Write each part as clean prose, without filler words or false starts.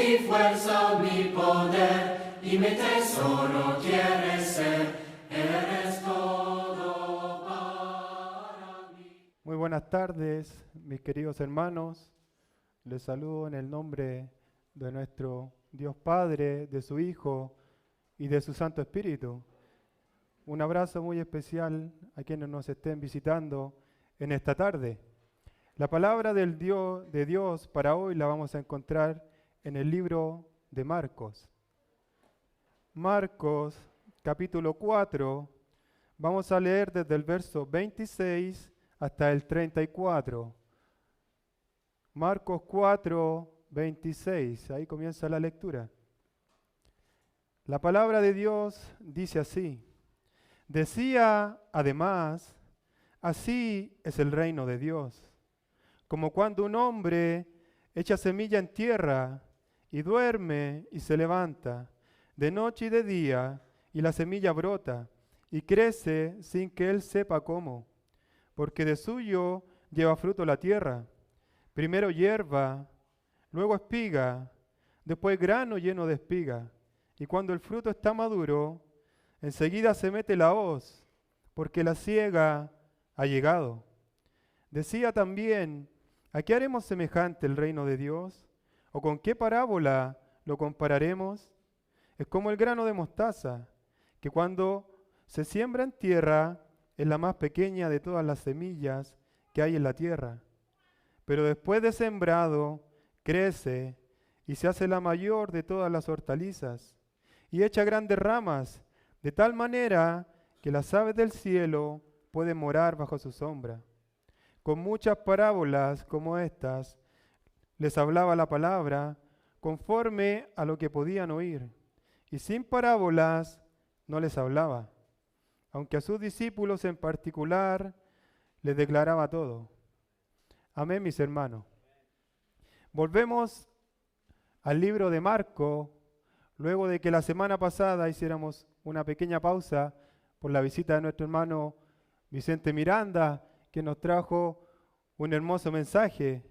mi fuerza, mi poder, y mi tesoro quieres ser, eres todo para mí. Muy buenas tardes, mis queridos hermanos. Les saludo en el nombre de nuestro Dios Padre, de su Hijo y de su Santo Espíritu. Un abrazo muy especial a quienes nos estén visitando en esta tarde. La palabra de Dios para hoy la vamos a encontrar en el libro de Marcos. Marcos, capítulo 4, vamos a leer desde el verso 26 hasta el 34. Marcos 4, 26, ahí comienza la lectura. La palabra de Dios dice así: decía además, así es el reino de Dios, como cuando un hombre echa semilla en tierra y duerme y se levanta, de noche y de día, y la semilla brota y crece sin que él sepa cómo, porque de suyo lleva fruto la tierra, primero hierba, luego espiga, después grano lleno de espiga, y cuando el fruto está maduro, enseguida se mete la hoz, porque la siega ha llegado. Decía también, ¿a qué haremos semejante el reino de Dios? ¿O con qué parábola lo compararemos? Es como el grano de mostaza, que cuando se siembra en tierra es la más pequeña de todas las semillas que hay en la tierra. Pero después de sembrado, crece y se hace la mayor de todas las hortalizas, y echa grandes ramas, de tal manera que las aves del cielo pueden morar bajo su sombra. Con muchas parábolas como estas, les hablaba la palabra conforme a lo que podían oír, y sin parábolas no les hablaba, aunque a sus discípulos en particular les declaraba todo. Amén, mis hermanos. Volvemos al libro de Marcos, luego de que la semana pasada hiciéramos una pequeña pausa por la visita de nuestro hermano Vicente Miranda, que nos trajo un hermoso mensaje.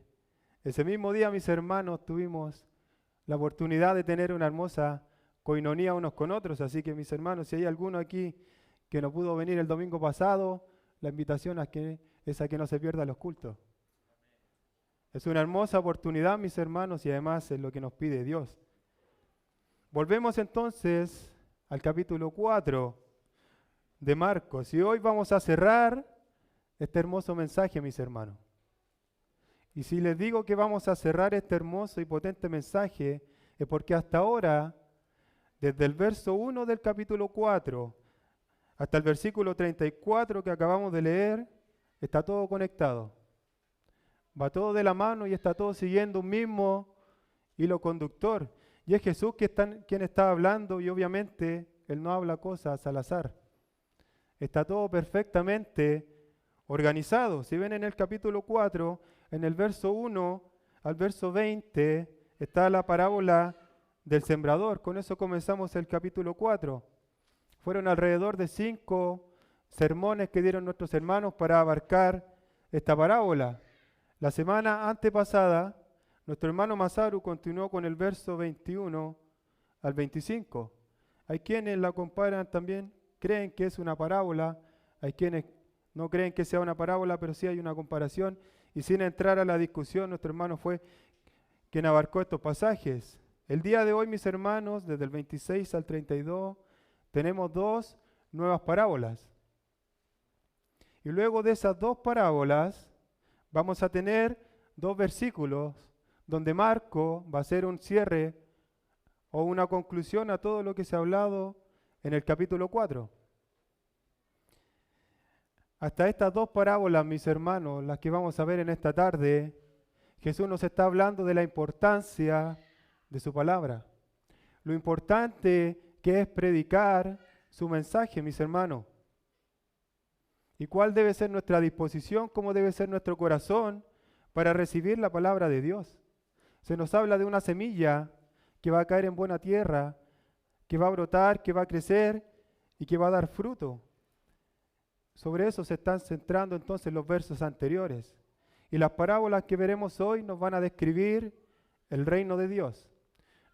Ese mismo día, mis hermanos, tuvimos la oportunidad de tener una hermosa coinonía unos con otros, así que mis hermanos, si hay alguno aquí que no pudo venir el domingo pasado, la invitación es a que no se pierda los cultos. Es una hermosa oportunidad, mis hermanos, y además es lo que nos pide Dios. Volvemos entonces al capítulo 4 de Marcos, y hoy vamos a cerrar este hermoso mensaje, mis hermanos. Y si les digo que vamos a cerrar este hermoso y potente mensaje, es porque hasta ahora, desde el verso 1 del capítulo 4 hasta el versículo 34 que acabamos de leer, está todo conectado. Va todo de la mano y está todo siguiendo un mismo hilo conductor. Y es Jesús quien está hablando, y obviamente Él no habla cosas al azar. Está todo perfectamente organizado. Si ven en el capítulo 4, en el verso 1 al verso 20, está la parábola del sembrador. Con eso comenzamos el capítulo 4. Fueron alrededor de 5 sermones que dieron nuestros hermanos para abarcar esta parábola. La semana antepasada, nuestro hermano Masaru continuó con el verso 21 al 25. Hay quienes la comparan también, creen que es una parábola, hay quienes no creen que sea una parábola, pero sí hay una comparación. Y sin entrar a la discusión, nuestro hermano fue quien abarcó estos pasajes. El día de hoy, mis hermanos, desde el 26 al 32, tenemos 2 nuevas parábolas. Y luego de esas 2 parábolas, vamos a tener 2 versículos donde Marco va a hacer un cierre o una conclusión a todo lo que se ha hablado en el capítulo 4. Hasta estas 2 parábolas, mis hermanos, las que vamos a ver en esta tarde, Jesús nos está hablando de la importancia de su palabra. Lo importante que es predicar su mensaje, mis hermanos. ¿Y cuál debe ser nuestra disposición? ¿Cómo debe ser nuestro corazón para recibir la palabra de Dios? Se nos habla de una semilla que va a caer en buena tierra, que va a brotar, que va a crecer y que va a dar fruto. Sobre eso se están centrando entonces los versos anteriores. Y las parábolas que veremos hoy nos van a describir el reino de Dios.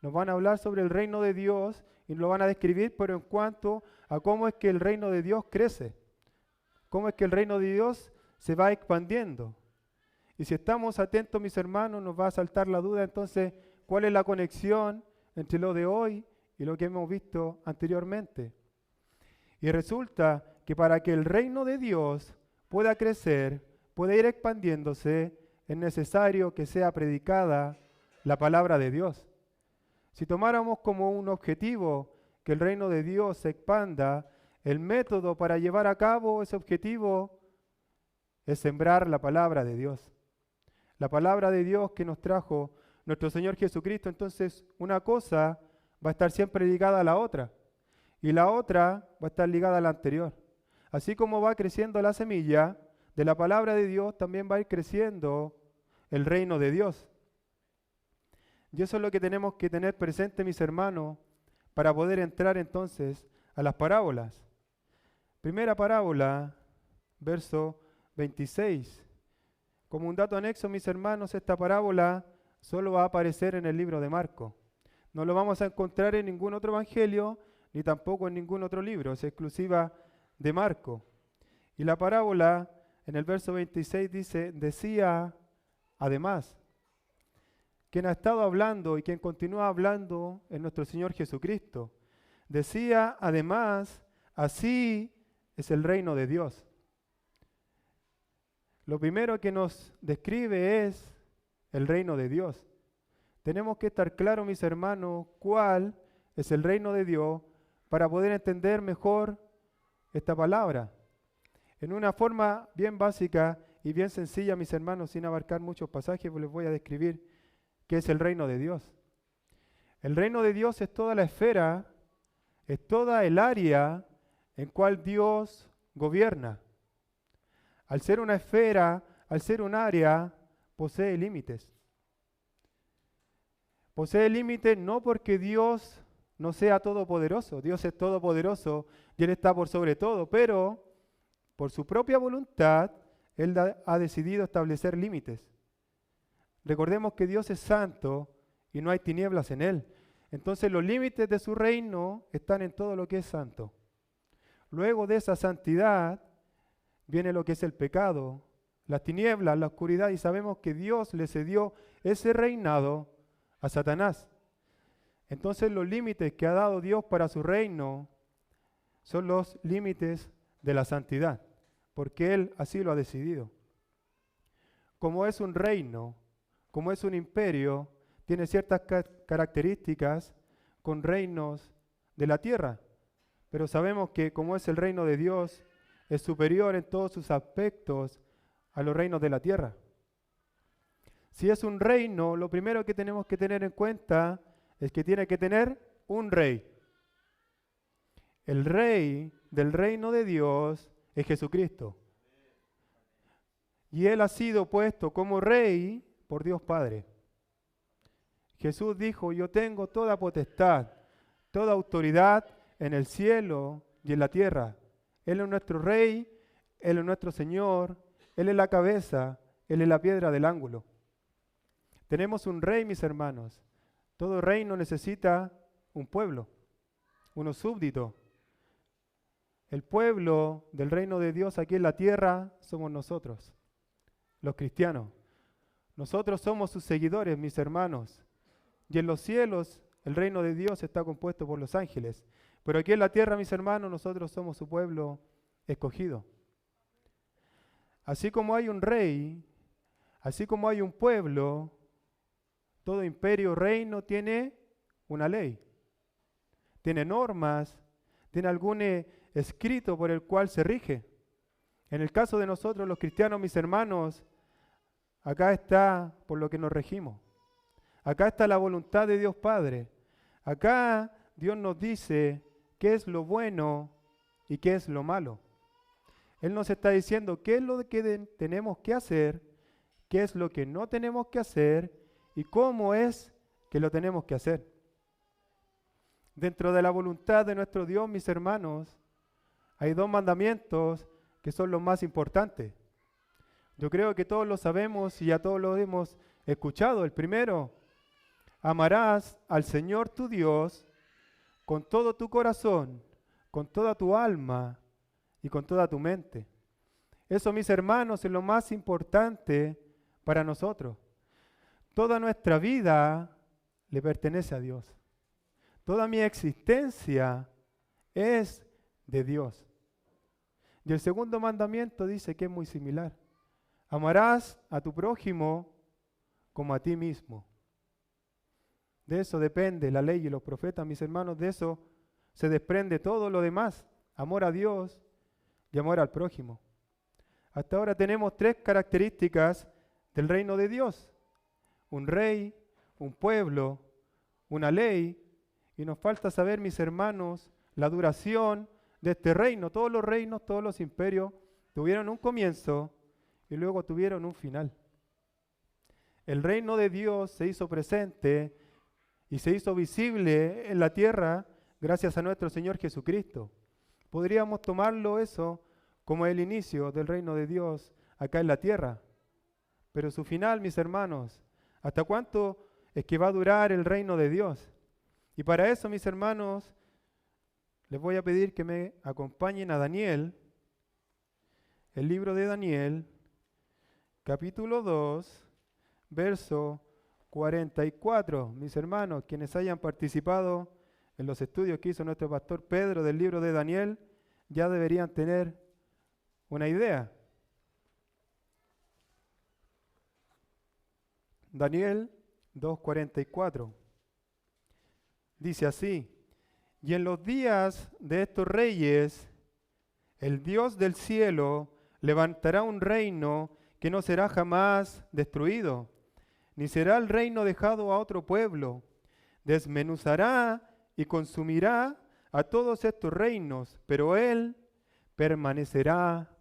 nos van a hablar sobre el reino de Dios y lo van a describir, pero en cuanto a cómo es que el reino de Dios crece, cómo es que el reino de Dios se va expandiendo. Y si estamos atentos, mis hermanos, nos va a saltar la duda entonces, ¿cuál es la conexión entre lo de hoy y lo que hemos visto anteriormente? Y resulta que para que el reino de Dios pueda crecer, pueda ir expandiéndose, es necesario que sea predicada la palabra de Dios. Si tomáramos como un objetivo que el reino de Dios se expanda, el método para llevar a cabo ese objetivo es sembrar la palabra de Dios. La palabra de Dios que nos trajo nuestro Señor Jesucristo. Entonces, una cosa va a estar siempre ligada a la otra, y la otra va a estar ligada a la anterior. Así como va creciendo la semilla de la palabra de Dios, también va a ir creciendo el reino de Dios. Y eso es lo que tenemos que tener presente, mis hermanos, para poder entrar entonces a las parábolas. Primera parábola, verso 26. Como un dato anexo, mis hermanos, esta parábola solo va a aparecer en el libro de Marcos. No lo vamos a encontrar en ningún otro evangelio, ni tampoco en ningún otro libro. Es exclusiva de Marcos. Y la parábola, en el verso 26, decía, además, quien ha estado hablando y quien continúa hablando es nuestro Señor Jesucristo. Decía, además, así es el reino de Dios. Lo primero que nos describe es el reino de Dios. Tenemos que estar claros, mis hermanos, cuál es el reino de Dios para poder entender mejor esta palabra. En una forma bien básica y bien sencilla, mis hermanos, sin abarcar muchos pasajes, pues les voy a describir qué es el reino de Dios. El reino de Dios es toda la esfera, es toda el área en cual Dios gobierna. Al ser una esfera, al ser un área, posee límites. Posee límites no porque Dios no sea todopoderoso. Dios es todopoderoso y Él está por sobre todo, pero por su propia voluntad, Él ha decidido establecer límites. Recordemos que Dios es santo y no hay tinieblas en Él. Entonces los límites de su reino están en todo lo que es santo. Luego de esa santidad viene lo que es el pecado, las tinieblas, la oscuridad, y sabemos que Dios le cedió ese reinado a Satanás. Entonces los límites que ha dado Dios para su reino son los límites de la santidad, porque Él así lo ha decidido. Como es un reino, como es un imperio, tiene ciertas características con reinos de la tierra, pero sabemos que como es el reino de Dios, es superior en todos sus aspectos a los reinos de la tierra. Si es un reino, lo primero que tenemos que tener en cuenta es que tiene que tener un rey. El rey del reino de Dios es Jesucristo. Y Él ha sido puesto como rey por Dios Padre. Jesús dijo, yo tengo toda potestad, toda autoridad en el cielo y en la tierra. Él es nuestro rey, Él es nuestro Señor, Él es la cabeza, Él es la piedra del ángulo. Tenemos un rey, mis hermanos. Todo reino necesita un pueblo, unos súbditos. El pueblo del reino de Dios aquí en la tierra somos nosotros, los cristianos. Nosotros somos sus seguidores, mis hermanos. Y en los cielos el reino de Dios está compuesto por los ángeles. Pero aquí en la tierra, mis hermanos, nosotros somos su pueblo escogido. Así como hay un rey, así como hay un pueblo, todo imperio o reino tiene una ley. Tiene normas, tiene algún escrito por el cual se rige. En el caso de nosotros, los cristianos, mis hermanos, acá está por lo que nos regimos. Acá está la voluntad de Dios Padre. Acá Dios nos dice qué es lo bueno y qué es lo malo. Él nos está diciendo qué es lo que tenemos que hacer, qué es lo que no tenemos que hacer y cómo es que lo tenemos que hacer. Dentro de la voluntad de nuestro Dios, mis hermanos, hay dos mandamientos que son los más importantes. Yo creo que todos lo sabemos y ya todos lo hemos escuchado. El primero, amarás al Señor tu Dios con todo tu corazón, con toda tu alma y con toda tu mente. Eso, mis hermanos, es lo más importante para nosotros. Toda nuestra vida le pertenece a Dios. Toda mi existencia es de Dios. Y el segundo mandamiento dice que es muy similar. Amarás a tu prójimo como a ti mismo. De eso depende la ley y los profetas, mis hermanos. De eso se desprende todo lo demás. Amor a Dios y amor al prójimo. Hasta ahora tenemos 3 características del reino de Dios. Un rey, un pueblo, una ley. Y nos falta saber, mis hermanos, la duración de este reino. Todos los reinos, todos los imperios tuvieron un comienzo y luego tuvieron un final. El reino de Dios se hizo presente y se hizo visible en la tierra gracias a nuestro Señor Jesucristo. Podríamos tomarlo eso como el inicio del reino de Dios acá en la tierra. Pero su final, mis hermanos, ¿hasta cuánto es que va a durar el reino de Dios? Y para eso, mis hermanos, les voy a pedir que me acompañen a Daniel, el libro de Daniel, capítulo 2, verso 44. Mis hermanos, quienes hayan participado en los estudios que hizo nuestro pastor Pedro del libro de Daniel, ya deberían tener una idea. Daniel 2:44 dice así: y en los días de estos reyes, el Dios del cielo levantará un reino que no será jamás destruido, ni será el reino dejado a otro pueblo. Desmenuzará y consumirá a todos estos reinos, pero Él permanecerá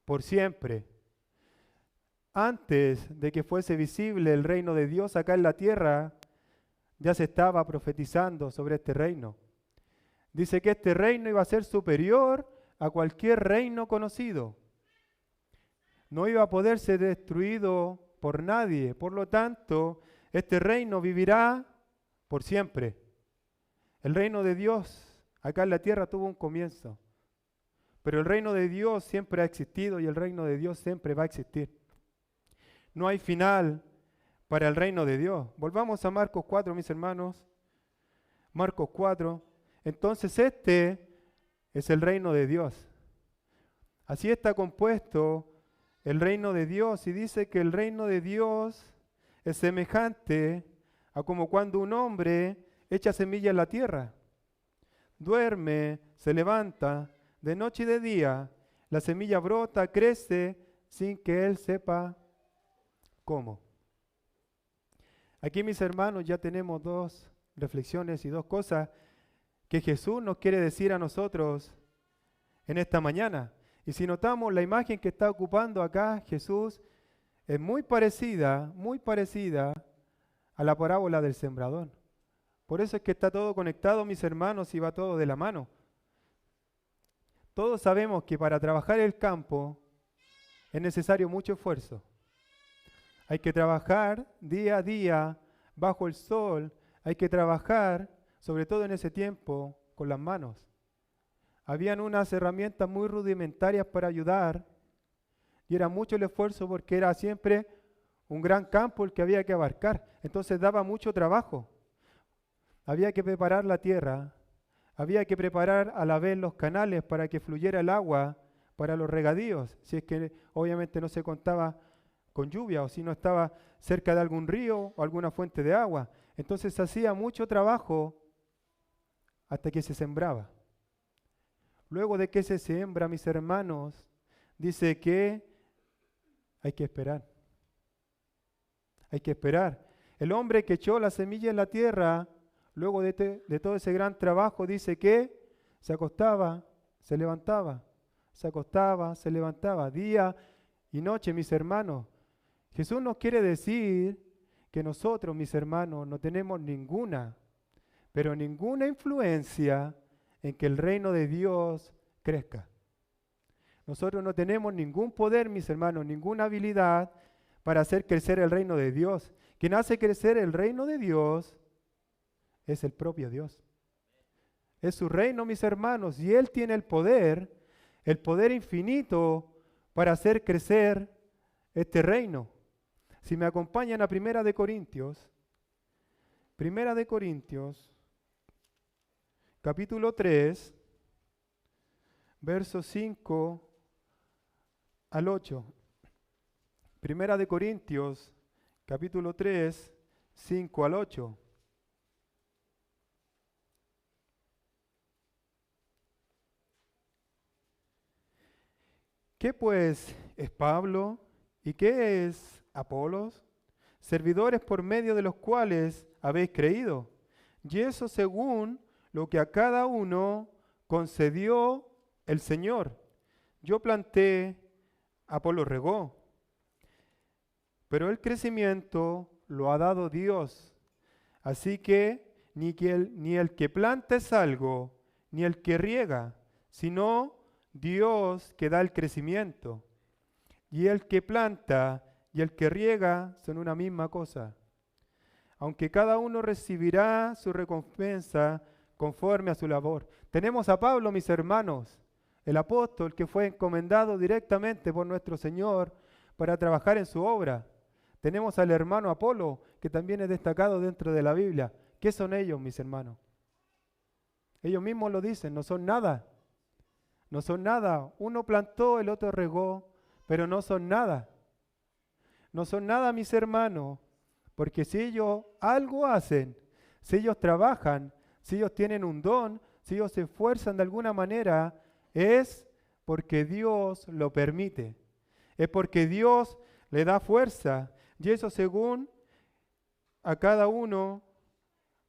por siempre. Antes de que fuese visible el reino de Dios acá en la tierra, ya se estaba profetizando sobre este reino. Dice que este reino iba a ser superior a cualquier reino conocido. No iba a poder ser destruido por nadie. Por lo tanto, este reino vivirá por siempre. El reino de Dios acá en la tierra tuvo un comienzo. Pero el reino de Dios siempre ha existido y el reino de Dios siempre va a existir. No hay final para el reino de Dios. Volvamos a Marcos 4, mis hermanos. Marcos 4. Entonces este es el reino de Dios. Así está compuesto el reino de Dios y dice que el reino de Dios es semejante a como cuando un hombre echa semilla en la tierra. Duerme, se levanta, de noche y de día, la semilla brota, crece sin que él sepa cómo. Aquí, mis hermanos, ya tenemos 2 reflexiones y 2 cosas que Jesús nos quiere decir a nosotros en esta mañana. Y si notamos la imagen que está ocupando acá Jesús, es muy parecida a la parábola del sembrador. Por eso es que está todo conectado, mis hermanos, y va todo de la mano. Todos sabemos que para trabajar el campo es necesario mucho esfuerzo. Hay que trabajar día a día bajo el sol, hay que trabajar, sobre todo en ese tiempo, con las manos. Habían unas herramientas muy rudimentarias para ayudar y era mucho el esfuerzo porque era siempre un gran campo el que había que abarcar. Entonces daba mucho trabajo. Había que preparar la tierra, había que preparar a la vez los canales para que fluyera el agua para los regadíos, si es que obviamente no se contaba con lluvia o si no estaba cerca de algún río o alguna fuente de agua. Entonces se hacía mucho trabajo hasta que se sembraba. Luego de que se siembra, mis hermanos, dice que hay que esperar. Hay que esperar. El hombre que echó la semilla en la tierra, luego de todo ese gran trabajo, dice que se acostaba, se levantaba, se acostaba, se levantaba, día y noche, mis hermanos. Jesús nos quiere decir que nosotros, mis hermanos, no tenemos ninguna, pero ninguna influencia en que el reino de Dios crezca. Nosotros no tenemos ningún poder, mis hermanos, ninguna habilidad para hacer crecer el reino de Dios. quien hace crecer el reino de Dios, es el propio Dios. Es su reino, mis hermanos, y Él tiene el poder infinito para hacer crecer este reino. Si me acompañan a Primera de Corintios, capítulo 3, versos 5 al 8. Primera de Corintios, capítulo 3, 5 al 8. ¿Qué pues es Pablo y qué es Apolos? Servidores por medio de los cuales habéis creído, y eso según lo que a cada uno concedió el Señor. Yo planté, Apolo regó, pero el crecimiento lo ha dado Dios. Así que ni el que planta es algo, ni el que riega, sino Dios que da el crecimiento. Y el que planta y el que riega son una misma cosa. Aunque cada uno recibirá su recompensa conforme a su labor. Tenemos a Pablo, mis hermanos, el apóstol que fue encomendado directamente por nuestro Señor para trabajar en su obra. Tenemos al hermano Apolo, que también es destacado dentro de la Biblia. ¿Qué son ellos, mis hermanos? Ellos mismos lo dicen, no son nada. No son nada. Uno plantó, el otro regó, pero no son nada. No son nada, mis hermanos, porque si ellos algo hacen, si ellos trabajan, si ellos tienen un don, si ellos se esfuerzan de alguna manera, es porque Dios lo permite. Es porque Dios le da fuerza. Y eso según a cada uno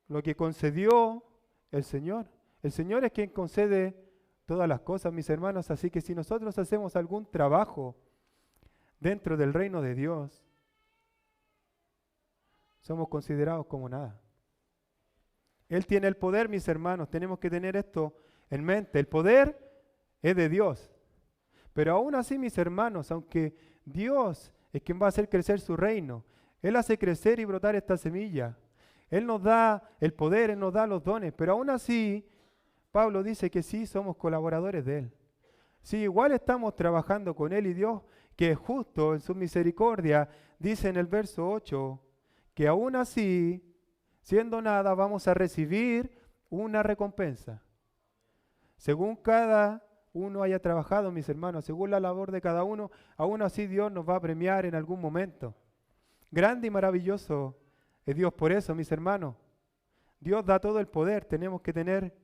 lo que concedió el Señor. El Señor es quien concede todas las cosas, mis hermanos. Así que si nosotros hacemos algún trabajo dentro del reino de Dios, somos considerados como nada. Él tiene el poder, mis hermanos. Tenemos que tener esto en mente. El poder es de Dios. Pero aún así, mis hermanos, aunque Dios es quien va a hacer crecer su reino, Él hace crecer y brotar esta semilla. Él nos da el poder, Él nos da los dones. Pero aún así, Pablo dice que sí somos colaboradores de Él. Sí, igual estamos trabajando con Él, y Dios, que es justo en su misericordia, dice en el verso 8, que aún así, siendo nada, vamos a recibir una recompensa. Según cada uno haya trabajado, mis hermanos, según la labor de cada uno, aún así Dios nos va a premiar en algún momento. Grande y maravilloso es Dios por eso, mis hermanos. Dios da todo el poder, tenemos que tener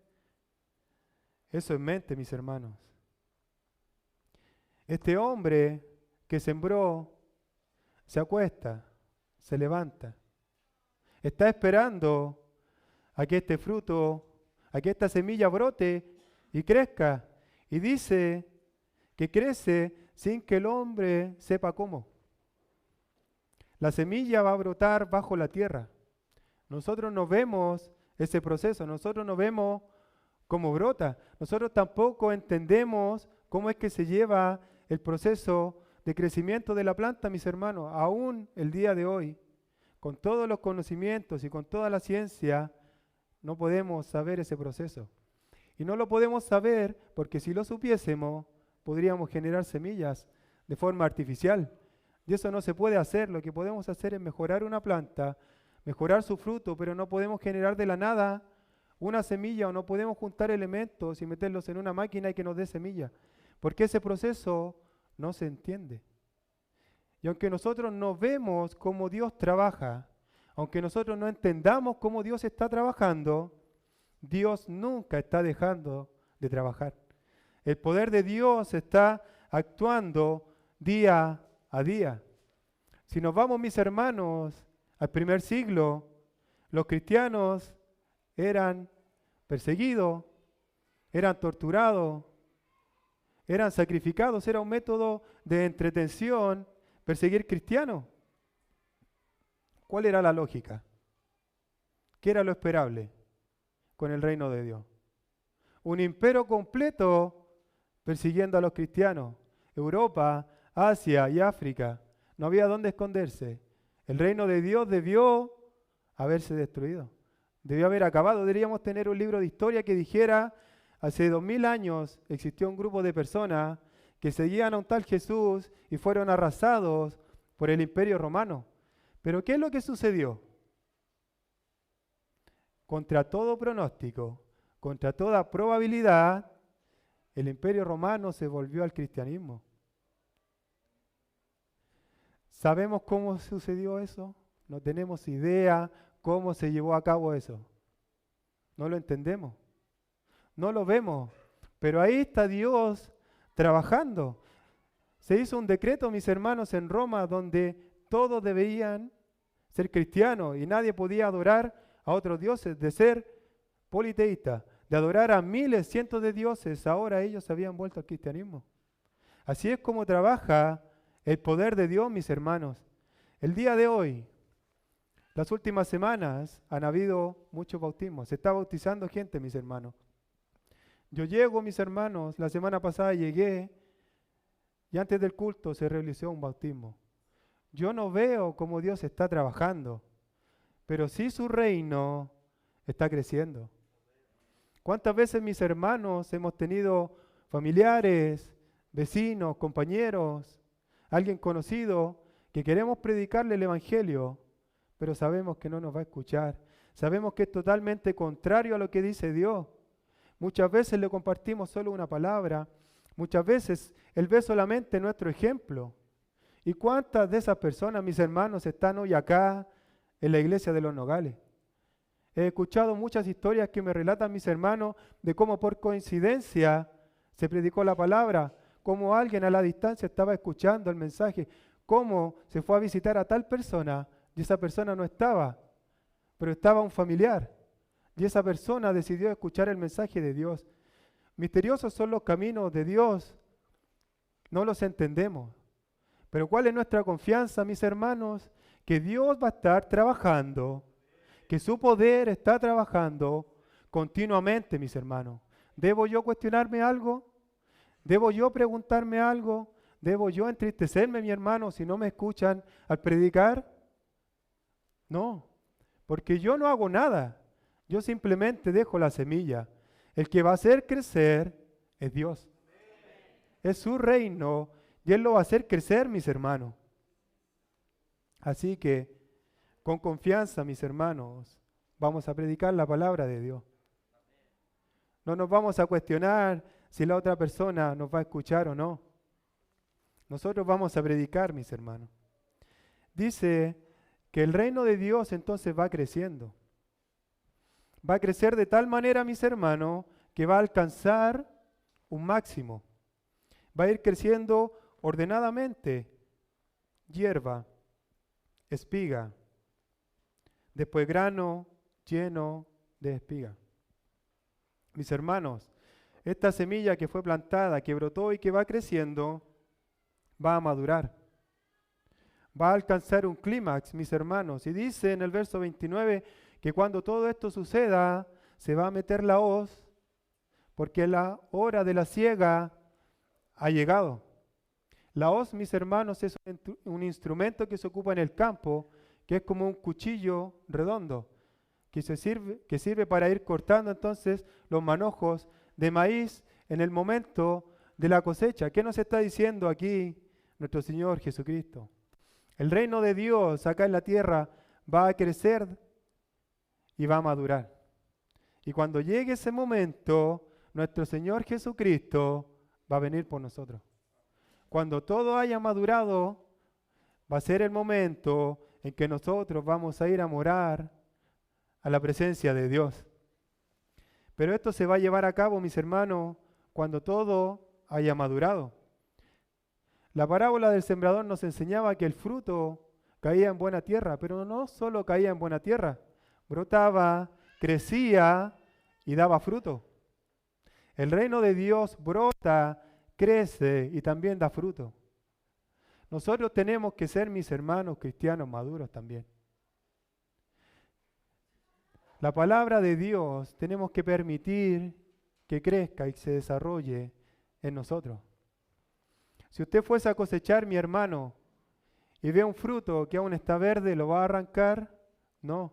eso en mente, mis hermanos. Este hombre que sembró se acuesta, se levanta. Está esperando a que este fruto, a que esta semilla brote y crezca. Y dice que crece sin que el hombre sepa cómo. La semilla va a brotar bajo la tierra. Nosotros no vemos ese proceso, nosotros no vemos cómo brota. Nosotros tampoco entendemos cómo es que se lleva el proceso de crecimiento de la planta, mis hermanos. Aún el día de hoy, con todos los conocimientos y con toda la ciencia, no podemos saber ese proceso. Y no lo podemos saber porque si lo supiésemos, podríamos generar semillas de forma artificial. Y eso no se puede hacer. Lo que podemos hacer es mejorar una planta, mejorar su fruto, pero no podemos generar de la nada una semilla, o no podemos juntar elementos y meterlos en una máquina y que nos dé semilla. Porque ese proceso no se entiende. Y aunque nosotros no vemos cómo Dios trabaja, aunque nosotros no entendamos cómo Dios está trabajando, Dios nunca está dejando de trabajar. El poder de Dios está actuando día a día. Si nos vamos, mis hermanos, al primer siglo, los cristianos eran perseguidos, eran torturados, eran sacrificados, era un método de entretención perseguir cristianos. ¿Cuál era la lógica? ¿Qué era lo esperable con el reino de Dios? Un imperio completo persiguiendo a los cristianos. Europa, Asia y África. No había dónde esconderse. El reino de Dios debió haberse destruido. Debió haber acabado. Deberíamos tener un libro de historia que dijera, hace 2000 años existió un grupo de personas que seguían a un tal Jesús y fueron arrasados por el Imperio Romano. Pero ¿qué es lo que sucedió? Contra todo pronóstico, contra toda probabilidad, el Imperio Romano se volvió al cristianismo. ¿Sabemos cómo sucedió eso? No tenemos idea cómo se llevó a cabo eso. No lo entendemos. No lo vemos. Pero ahí está Dios trabajando. Se hizo un decreto, mis hermanos, en Roma, donde todos debían ser cristianos y nadie podía adorar a otros dioses, de ser politeísta, de adorar a miles, cientos de dioses. Ahora ellos se habían vuelto al cristianismo. Así es como trabaja el poder de Dios, mis hermanos. El día de hoy, las últimas semanas, han habido muchos bautismos. Se está bautizando gente, mis hermanos. Yo llego, mis hermanos, la semana pasada llegué y antes del culto se realizó un bautismo. Yo no veo cómo Dios está trabajando, pero sí su reino está creciendo. ¿Cuántas veces, mis hermanos, hemos tenido familiares, vecinos, compañeros, alguien conocido, que queremos predicarle el Evangelio, pero sabemos que no nos va a escuchar? Sabemos que es totalmente contrario a lo que dice Dios. Muchas veces le compartimos solo una palabra, muchas veces Él ve solamente nuestro ejemplo. ¿Y cuántas de esas personas, mis hermanos, están hoy acá en la iglesia de Los Nogales? He escuchado muchas historias que me relatan mis hermanos de cómo por coincidencia se predicó la palabra, cómo alguien a la distancia estaba escuchando el mensaje, cómo se fue a visitar a tal persona y esa persona no estaba, pero estaba un familiar. Y esa persona decidió escuchar el mensaje de Dios. Misteriosos son los caminos de Dios, no los entendemos. Pero ¿cuál es nuestra confianza, mis hermanos? Que Dios va a estar trabajando, que su poder está trabajando continuamente, mis hermanos. ¿Debo yo cuestionarme algo? ¿Debo yo preguntarme algo? ¿Debo yo entristecerme, mi hermano, si no me escuchan al predicar? No, porque yo no hago nada. Yo simplemente dejo la semilla. El que va a hacer crecer es Dios. Es su reino y Él lo va a hacer crecer, mis hermanos. Así que, con confianza, mis hermanos, vamos a predicar la palabra de Dios. No nos vamos a cuestionar si la otra persona nos va a escuchar o no. Nosotros vamos a predicar, mis hermanos. Dice que el reino de Dios entonces va creciendo. Va a crecer de tal manera, mis hermanos, que va a alcanzar un máximo. Va a ir creciendo ordenadamente. Hierba, espiga, después grano lleno de espiga. Mis hermanos, esta semilla que fue plantada, que brotó y que va creciendo, va a madurar. Va a alcanzar un clímax, mis hermanos. Y dice en el verso 29 que cuando todo esto suceda, se va a meter la hoz, porque la hora de la siega ha llegado. La hoz, mis hermanos, es un instrumento que se ocupa en el campo, que es como un cuchillo redondo, que sirve para ir cortando entonces los manojos de maíz en el momento de la cosecha. ¿Qué nos está diciendo aquí nuestro Señor Jesucristo? El reino de Dios acá en la tierra va a crecer y va a madurar. Y cuando llegue ese momento, nuestro Señor Jesucristo va a venir por nosotros. Cuando todo haya madurado, va a ser el momento en que nosotros vamos a ir a morar a la presencia de Dios. Pero esto se va a llevar a cabo, mis hermanos, cuando todo haya madurado. La parábola del sembrador nos enseñaba que el fruto caía en buena tierra, pero no solo caía en buena tierra, brotaba, crecía y daba fruto. El reino de Dios brota, crece y también da fruto. Nosotros tenemos que ser, mis hermanos cristianos maduros también. La palabra de Dios tenemos que permitir que crezca y se desarrolle en nosotros. Si usted fuese a cosechar, mi hermano, y ve un fruto que aún está verde, ¿lo va a arrancar? No.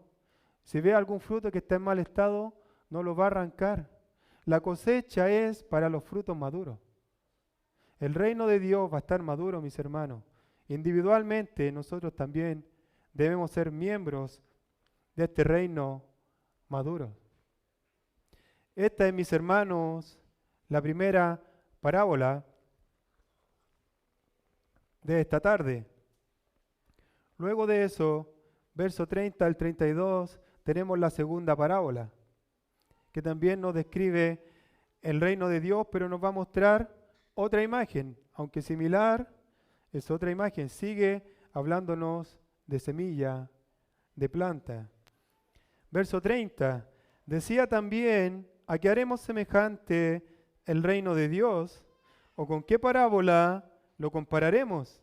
Si ve algún fruto que está en mal estado, no lo va a arrancar. La cosecha es para los frutos maduros. El reino de Dios va a estar maduro, mis hermanos. Individualmente, nosotros también debemos ser miembros de este reino maduro. Esta es, mis hermanos, la primera parábola de esta tarde. Luego de eso, verso 30 al 32, tenemos la segunda parábola, que también nos describe el reino de Dios, pero nos va a mostrar otra imagen, aunque similar, es otra imagen. Sigue hablándonos de semilla, de planta. Verso 30, decía también, ¿a qué haremos semejante el reino de Dios? ¿O con qué parábola lo compararemos?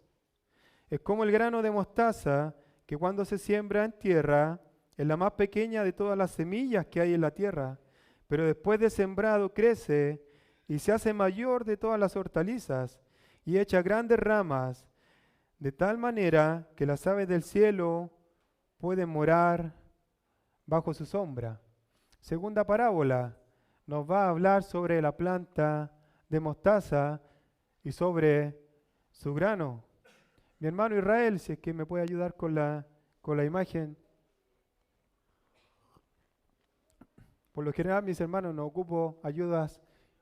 Es como el grano de mostaza que cuando se siembra en tierra es la más pequeña de todas las semillas que hay en la tierra, pero después de sembrado crece y se hace mayor de todas las hortalizas y echa grandes ramas, de tal manera que las aves del cielo pueden morar bajo su sombra. Segunda parábola nos va a hablar sobre la planta de mostaza y sobre su grano. Mi hermano Israel, si es que me puede ayudar con la imagen. Por lo general, mis hermanos, no ocupo ayudas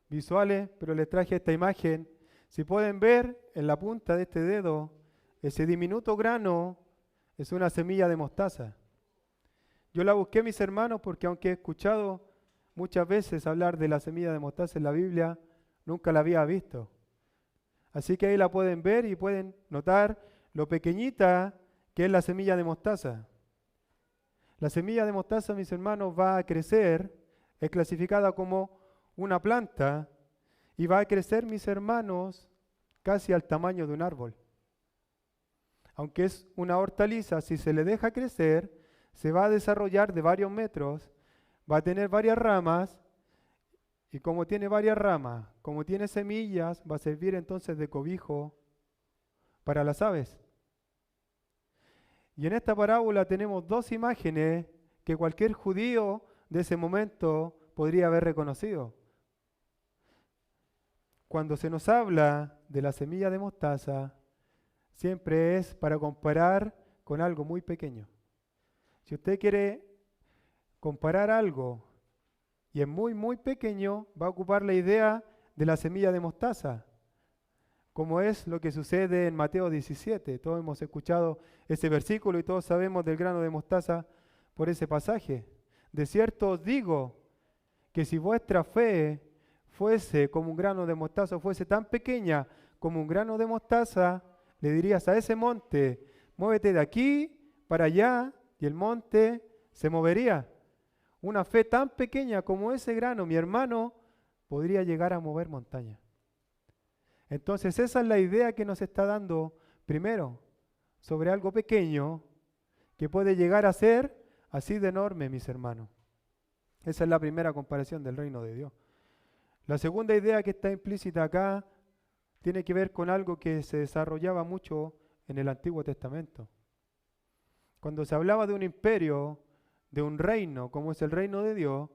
visuales, pero les traje esta imagen. Si pueden ver en la punta de este dedo, ese diminuto grano es una semilla de mostaza. Yo la busqué, mis hermanos, porque aunque he escuchado muchas veces hablar de la semilla de mostaza en la Biblia, nunca la había visto. Así que ahí la pueden ver y pueden notar lo pequeñita que es la semilla de mostaza. La semilla de mostaza, mis hermanos, va a crecer, es clasificada como una planta y va a crecer, mis hermanos, casi al tamaño de un árbol. Aunque es una hortaliza, si se le deja crecer, se va a desarrollar de varios metros, va a tener varias ramas, y como tiene varias ramas, como tiene semillas, va a servir entonces de cobijo para las aves. Y en esta parábola tenemos dos imágenes que cualquier judío de ese momento podría haber reconocido. Cuando se nos habla de la semilla de mostaza, siempre es para comparar con algo muy pequeño. Si usted quiere comparar algo y es muy, muy pequeño, va a ocupar la idea de la semilla de mostaza, como es lo que sucede en Mateo 17. Todos hemos escuchado ese versículo y todos sabemos del grano de mostaza por ese pasaje. De cierto os digo que si vuestra fe fuese como un grano de mostaza, fuese tan pequeña como un grano de mostaza, le dirías a ese monte, muévete de aquí para allá, y el monte se movería. Una fe tan pequeña como ese grano, mi hermano, podría llegar a mover montañas. Entonces esa es la idea que nos está dando primero sobre algo pequeño que puede llegar a ser así de enorme, mis hermanos. Esa es la primera comparación del reino de Dios. La segunda idea que está implícita acá tiene que ver con algo que se desarrollaba mucho en el Antiguo Testamento. Cuando se hablaba de un imperio, de un reino, como es el reino de Dios,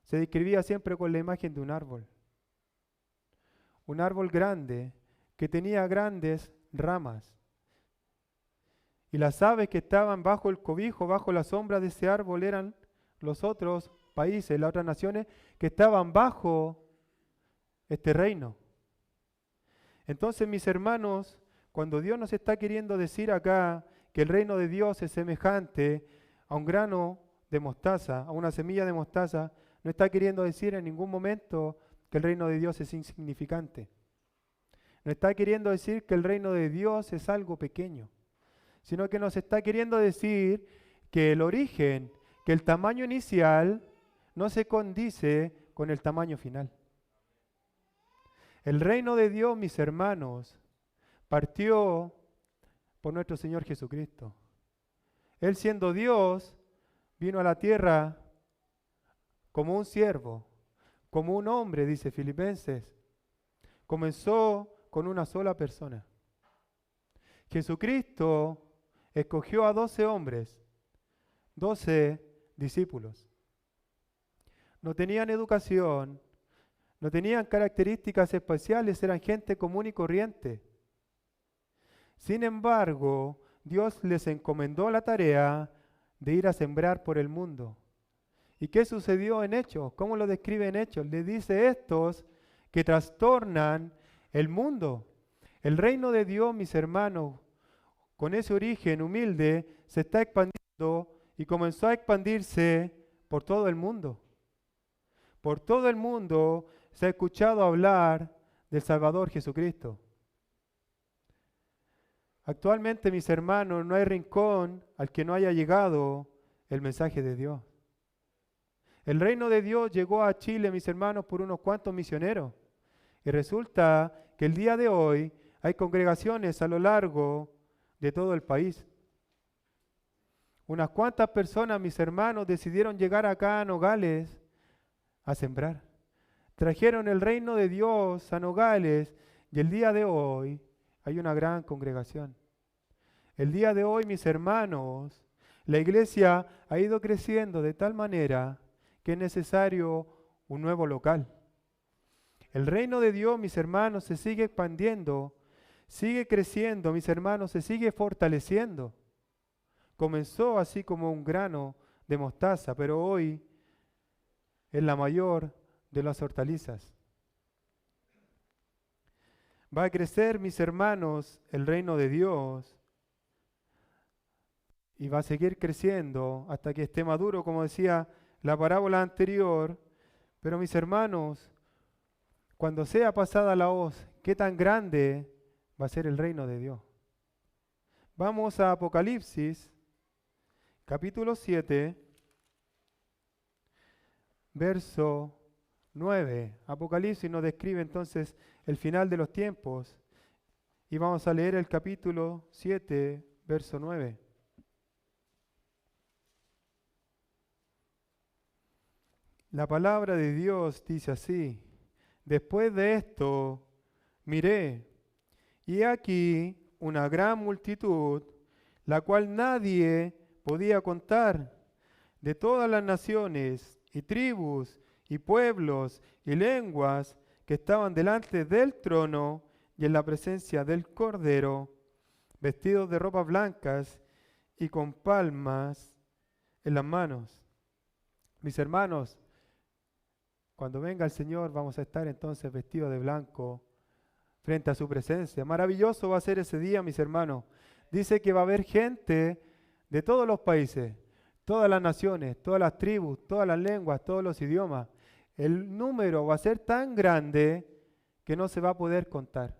se describía siempre con la imagen de un árbol. Un árbol grande que tenía grandes ramas. Y las aves que estaban bajo el cobijo, bajo la sombra de ese árbol, eran los otros países, las otras naciones que estaban bajo este reino. Entonces, mis hermanos, cuando Dios nos está queriendo decir acá que el reino de Dios es semejante a un grano de mostaza, a una semilla de mostaza, no está queriendo decir en ningún momento que el reino de Dios es insignificante. No está queriendo decir que el reino de Dios es algo pequeño, sino que nos está queriendo decir que el origen, que el tamaño inicial no se condice con el tamaño final. El reino de Dios, mis hermanos, partió por nuestro Señor Jesucristo. Él, siendo Dios, vino a la tierra como un siervo, como un hombre, dice Filipenses. Comenzó con una sola persona. Jesucristo escogió a 12 hombres, 12 discípulos. No tenían educación, no tenían características especiales, eran gente común y corriente. Sin embargo, Dios les encomendó la tarea de ir a sembrar por el mundo. ¿Y qué sucedió en Hechos? ¿Cómo lo describe en Hechos? Le dice estos que trastornan el mundo. El reino de Dios, mis hermanos, con ese origen humilde, se está expandiendo y comenzó a expandirse por todo el mundo. Por todo el mundo se ha escuchado hablar del Salvador Jesucristo. Actualmente, mis hermanos, no hay rincón al que no haya llegado el mensaje de Dios. El reino de Dios llegó a Chile, mis hermanos, por unos cuantos misioneros. Y resulta que el día de hoy hay congregaciones a lo largo de todo el país. Unas cuantas personas, mis hermanos, decidieron llegar acá a Nogales a sembrar. Trajeron el reino de Dios a Nogales y el día de hoy hay una gran congregación. El día de hoy, mis hermanos, la iglesia ha ido creciendo de tal manera que es necesario un nuevo local. El reino de Dios, mis hermanos, se sigue expandiendo, sigue creciendo, mis hermanos, se sigue fortaleciendo. Comenzó así como un grano de mostaza, pero hoy es la mayor de las hortalizas. Va a crecer, mis hermanos, el reino de Dios y va a seguir creciendo hasta que esté maduro, como decía la parábola anterior. Pero mis hermanos, cuando sea pasada la hoz, ¿qué tan grande va a ser el reino de Dios? Vamos a Apocalipsis, capítulo 7, verso 9. Apocalipsis nos describe entonces el final de los tiempos. Y vamos a leer el capítulo 7, verso 9. La palabra de Dios dice así: después de esto miré, y aquí una gran multitud, la cual nadie podía contar, de todas las naciones y tribus y pueblos y lenguas que estaban delante del trono y en la presencia del Cordero, vestidos de ropas blancas y con palmas en las manos. Mis hermanos, cuando venga el Señor vamos a estar entonces vestidos de blanco frente a su presencia. Maravilloso va a ser ese día, mis hermanos. Dice que va a haber gente de todos los países, todas las naciones, todas las tribus, todas las lenguas, todos los idiomas. El número va a ser tan grande que no se va a poder contar.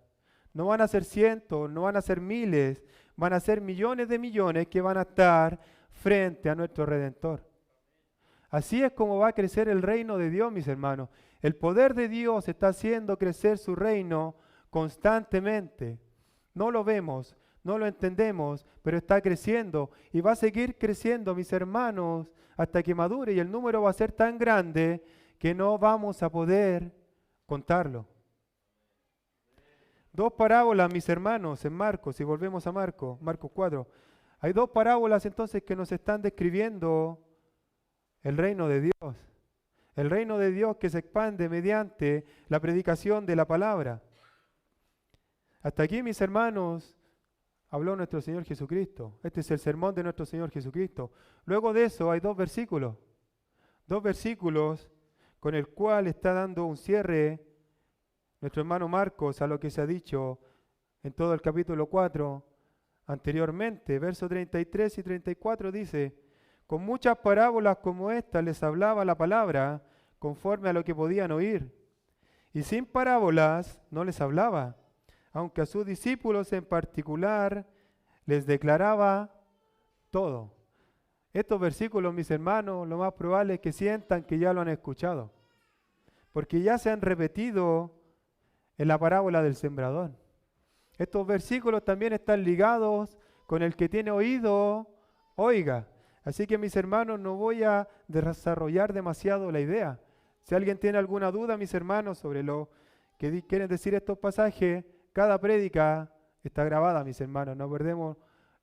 No van a ser cientos, no van a ser miles, van a ser millones de millones que van a estar frente a nuestro Redentor. Así es como va a crecer el reino de Dios, mis hermanos. El poder de Dios está haciendo crecer su reino constantemente. No lo vemos, no lo entendemos, pero está creciendo y va a seguir creciendo, mis hermanos, hasta que madure, y el número va a ser tan grande que no vamos a poder contarlo. Dos parábolas, mis hermanos, en Marcos, si volvemos a Marcos 4. Hay dos parábolas entonces que nos están describiendo el reino de Dios. El reino de Dios que se expande mediante la predicación de la palabra. Hasta aquí, mis hermanos, habló nuestro Señor Jesucristo. Este es el sermón de nuestro Señor Jesucristo. Luego de eso hay dos versículos con el cual está dando un cierre nuestro hermano Marcos a lo que se ha dicho en todo el capítulo 4 anteriormente. Versos 33 y 34 dice: con muchas parábolas como esta les hablaba la palabra conforme a lo que podían oír, y sin parábolas no les hablaba, aunque a sus discípulos en particular les declaraba todo. Estos versículos, mis hermanos, lo más probable es que sientan que ya lo han escuchado, porque ya se han repetido en la parábola del sembrador. Estos versículos también están ligados con el que tiene oído, oiga. Así que, mis hermanos, no voy a desarrollar demasiado la idea. Si alguien tiene alguna duda, mis hermanos, sobre lo que quieren decir estos pasajes, cada prédica está grabada, mis hermanos. No perdemos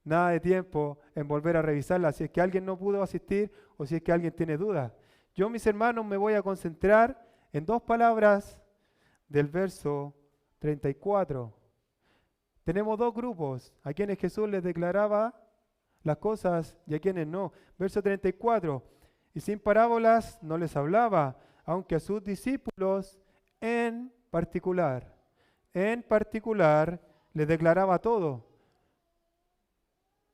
nada de tiempo en volver a revisarla. Si es que alguien no pudo asistir o si es que alguien tiene dudas. Yo, mis hermanos, me voy a concentrar en dos palabras del verso 34. Tenemos dos grupos, a quienes Jesús les declaraba las cosas y a quienes no. Verso 34. Y sin parábolas no les hablaba, aunque a sus discípulos en particular les declaraba todo.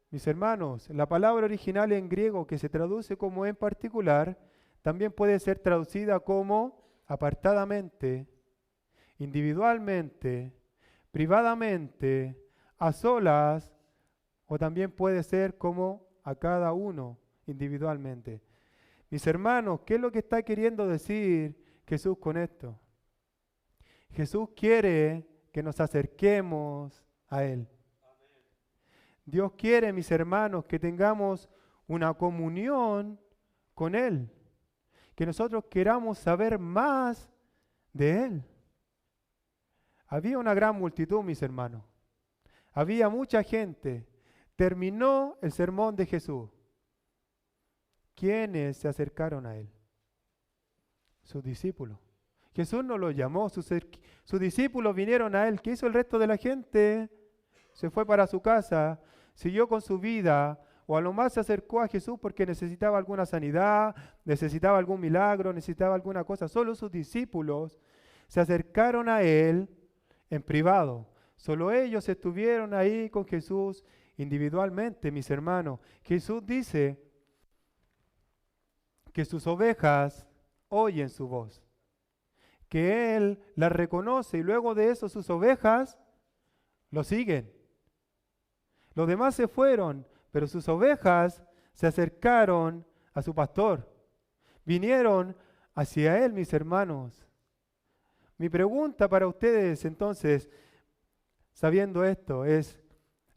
Mis hermanos, la palabra original en griego que se traduce como en particular, también puede ser traducida como apartadamente, individualmente, privadamente, a solas, o también puede ser como a cada uno individualmente. Mis hermanos, ¿qué es lo que está queriendo decir Jesús con esto? Jesús quiere que nos acerquemos a Él. Dios quiere, mis hermanos, que tengamos una comunión con Él, que nosotros queramos saber más de Él. Había una gran multitud, mis hermanos. Había mucha gente. Terminó el sermón de Jesús. ¿Quiénes se acercaron a Él? Sus discípulos. Jesús no los llamó, sus discípulos vinieron a Él. ¿Qué hizo el resto de la gente? Se fue para su casa, siguió con su vida, o a lo más se acercó a Jesús porque necesitaba alguna sanidad, necesitaba algún milagro, necesitaba alguna cosa. Solo sus discípulos se acercaron a Él en privado. Solo ellos estuvieron ahí con Jesús individualmente, mis hermanos. Jesús dice que sus ovejas oyen su voz, que Él las reconoce y luego de eso sus ovejas lo siguen. Los demás se fueron, pero sus ovejas se acercaron a su pastor. Vinieron hacia Él, mis hermanos. Mi pregunta para ustedes entonces, sabiendo esto, es,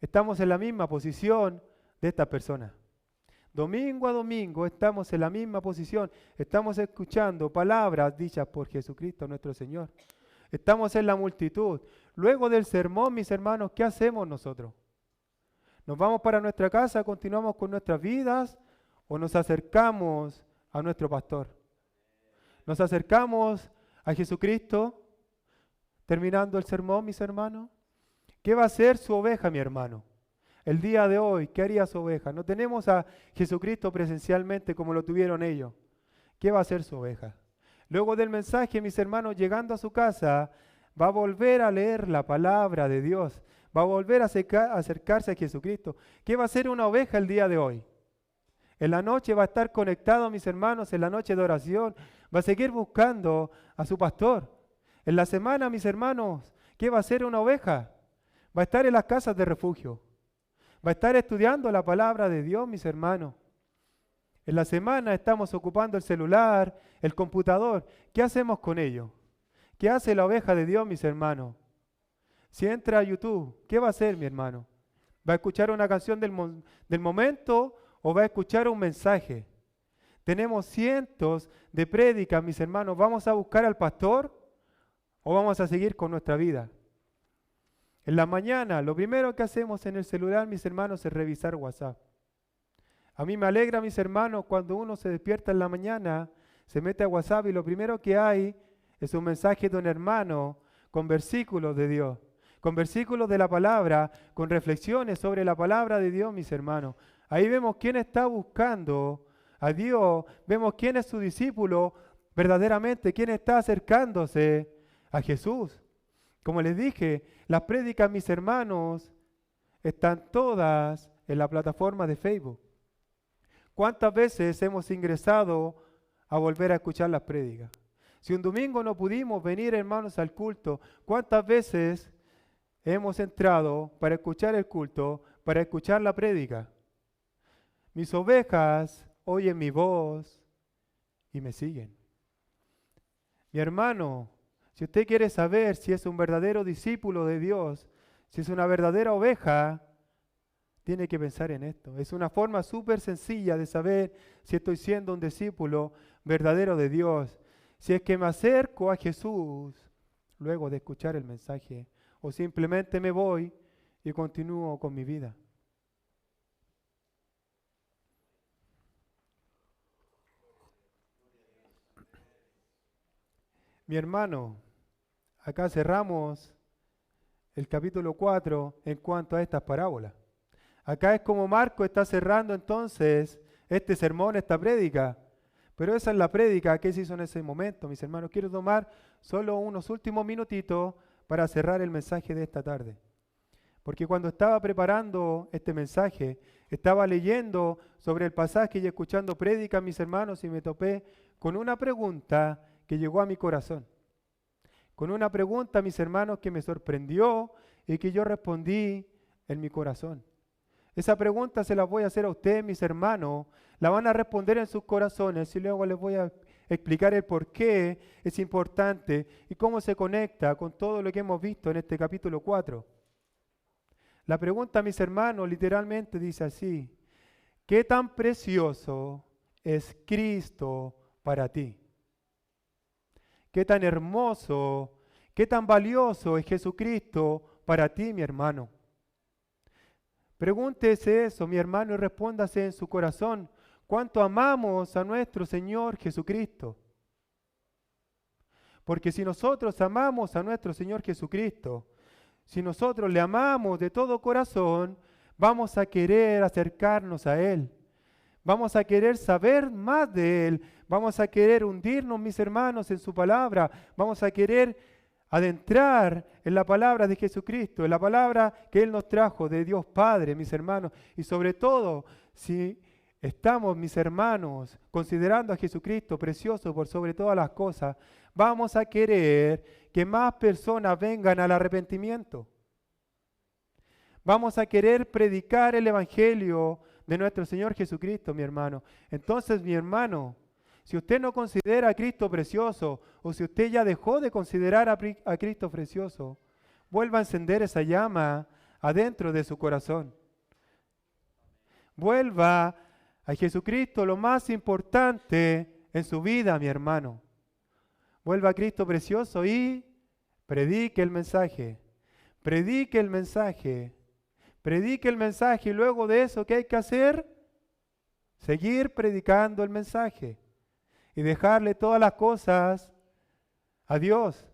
¿estamos en la misma posición de esta persona? Domingo a domingo estamos en la misma posición, estamos escuchando palabras dichas por Jesucristo nuestro Señor. Estamos en la multitud. Luego del sermón, mis hermanos, ¿qué hacemos nosotros? ¿Nos vamos para nuestra casa, continuamos con nuestras vidas o nos acercamos a nuestro pastor? ¿Nos acercamos a Jesucristo terminando el sermón, mis hermanos? ¿Qué va a hacer su oveja, mi hermano? El día de hoy, ¿qué haría su oveja? No tenemos a Jesucristo presencialmente como lo tuvieron ellos. ¿Qué va a hacer su oveja? Luego del mensaje, mis hermanos, llegando a su casa, va a volver a leer la palabra de Dios. Va a volver a acercarse a Jesucristo. ¿Qué va a hacer una oveja el día de hoy? En la noche va a estar conectado, mis hermanos, en la noche de oración. Va a seguir buscando a su pastor. En la semana, mis hermanos, ¿qué va a hacer una oveja? Va a estar en las casas de refugio. Va a estar estudiando la palabra de Dios, mis hermanos. En la semana estamos ocupando el celular, el computador. ¿Qué hacemos con ello? ¿Qué hace la oveja de Dios, mis hermanos? Si entra a YouTube, ¿qué va a hacer, mi hermano? ¿Va a escuchar una canción del momento o va a escuchar un mensaje? Tenemos cientos de prédicas, mis hermanos. ¿Vamos a buscar al pastor o vamos a seguir con nuestra vida? En la mañana, lo primero que hacemos en el celular, mis hermanos, es revisar WhatsApp. A mí me alegra, mis hermanos, cuando uno se despierta en la mañana, se mete a WhatsApp y lo primero que hay es un mensaje de un hermano con versículos de Dios, con versículos de la palabra, con reflexiones sobre la palabra de Dios, mis hermanos. Ahí vemos quién está buscando a Dios, vemos quién es su discípulo verdaderamente, quién está acercándose a Jesús. Como les dije, las prédicas, mis hermanos, están todas en la plataforma de Facebook. ¿Cuántas veces hemos ingresado a volver a escuchar las prédicas? Si un domingo no pudimos venir, hermanos, al culto, ¿cuántas veces hemos entrado para escuchar el culto, para escuchar la prédica? Mis ovejas oyen mi voz y me siguen. Mi hermano, si usted quiere saber si es un verdadero discípulo de Dios, si es una verdadera oveja, tiene que pensar en esto. Es una forma súper sencilla de saber si estoy siendo un discípulo verdadero de Dios. Si es que me acerco a Jesús luego de escuchar el mensaje, o simplemente me voy y continúo con mi vida. Mi hermano, acá cerramos el capítulo 4 en cuanto a estas parábolas. Acá es como Marco está cerrando entonces este sermón, esta prédica. Pero esa es la prédica que se hizo en ese momento, mis hermanos. Quiero tomar solo unos últimos minutitos para cerrar el mensaje de esta tarde. Porque cuando estaba preparando este mensaje, estaba leyendo sobre el pasaje y escuchando prédicas, mis hermanos, y me topé con una pregunta que llegó a mi corazón. Con una pregunta, mis hermanos, que me sorprendió y que yo respondí en mi corazón. Esa pregunta se la voy a hacer a ustedes, mis hermanos. La van a responder en sus corazones y luego les voy a explicar el por qué es importante y cómo se conecta con todo lo que hemos visto en este capítulo 4. La pregunta, mis hermanos, literalmente dice así: ¿qué tan precioso es Cristo para ti? ¿Qué tan hermoso, qué tan valioso es Jesucristo para ti, mi hermano? Pregúntese eso, mi hermano, y respóndase en su corazón: ¿cuánto amamos a nuestro Señor Jesucristo? Porque si nosotros amamos a nuestro Señor Jesucristo, si nosotros le amamos de todo corazón, vamos a querer acercarnos a Él. Vamos a querer saber más de Él. Vamos a querer hundirnos, mis hermanos, en su palabra. Vamos a querer adentrar en la palabra de Jesucristo, en la palabra que Él nos trajo de Dios Padre, mis hermanos. Y sobre todo, si estamos, mis hermanos, considerando a Jesucristo precioso por sobre todas las cosas, vamos a querer que más personas vengan al arrepentimiento. Vamos a querer predicar el Evangelio de nuestro Señor Jesucristo, mi hermano. Entonces, mi hermano, si usted no considera a Cristo precioso, o si usted ya dejó de considerar a Cristo precioso, vuelva a encender esa llama adentro de su corazón. Vuelva a Jesucristo, lo más importante en su vida, mi hermano. Vuelva a Cristo precioso y predique el mensaje. Predique el mensaje. Predique el mensaje y luego de eso, ¿qué hay que hacer? Seguir predicando el mensaje y dejarle todas las cosas a Dios,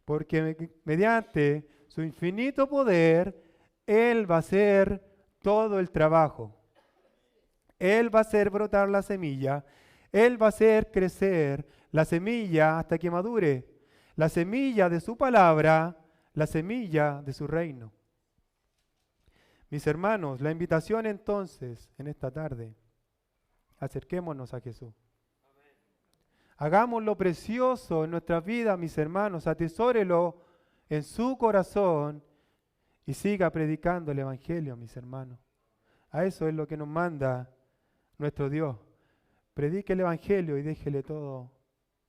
porque mediante su infinito poder, Él va a hacer todo el trabajo. Él va a hacer brotar la semilla, Él va a hacer crecer la semilla hasta que madure, la semilla de su palabra, la semilla de su reino. Mis hermanos, la invitación entonces, en esta tarde, acerquémonos a Jesús. Hagámoslo precioso en nuestras vidas, mis hermanos, atesórelo en su corazón y siga predicando el Evangelio, mis hermanos. A eso es lo que nos manda nuestro Dios. Predique el Evangelio y déjele todo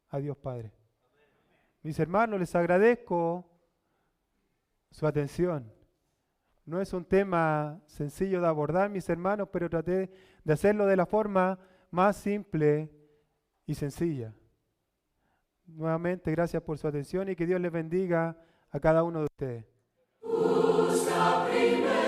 a Dios Padre. Mis hermanos, les agradezco su atención. No es un tema sencillo de abordar, mis hermanos, pero traté de hacerlo de la forma más simple y sencilla. Nuevamente, gracias por su atención y que Dios les bendiga a cada uno de ustedes. Busca primero